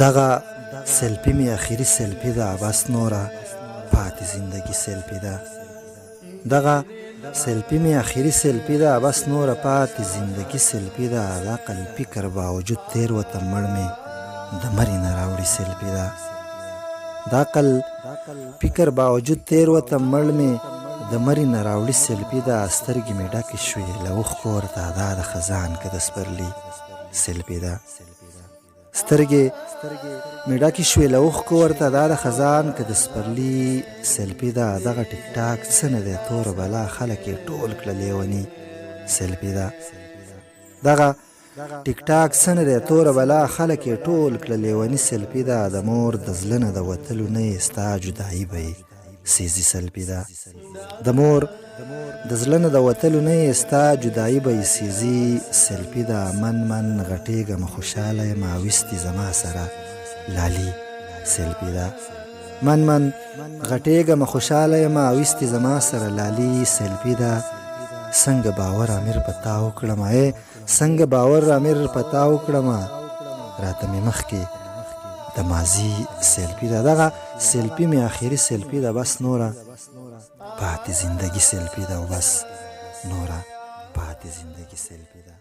دغه سلفي مې اخري سلفي ده، بس نوره پاتې زندگی سلفي ده. دغه سلفي مې اخري سلفي ده، بس نوره پاتې زندگی سلفي ده. د عقل فکر باوجود تیر وته مړ مې د مرې نه راوړي سلفي ده. د عقل فکر باوجود تیر وته مړ مې د مرې نه راوړي سلفي ده. سترګې مې ډکې شوې له اوښکو ورته دا د خزان که د سپرلي سلفي ده. سترګې مې ډکې شوې له اوښکو ورته دا د خزان که د سپرلي سلفي ده. دغه ټیک ټاک څه نه دی توره بلا خلک یې ټول کړه لیوني سلفي ده. دغه ټیک ټاک څه نه دی توره بلا خلک یې ټول کړه لیوني سلفي ده. د مور د زړه نه د وتلو نه یې ستا جدایي به یې سیزي سلفي ده. د مور د زړه نه د وتلو نه یې ستا جدایي به یې سیزي سلفي ده. من غټېږم خوشحاله یم اویستې زما سره لالي سلفي ده. من غټېږم خوشحاله یم اویستې زما سره لالي سلفي ده. څنګه باور امیر په تا وکړم څنګه باور امیر په تا وکړم راته مې مخکې د ماضي سلفي ده. دغه سلفي مې اخري سلفي ده، بس نوره پاتې زندگی سلفي ده. او بس نوره پاتې زندگی سلفي ده.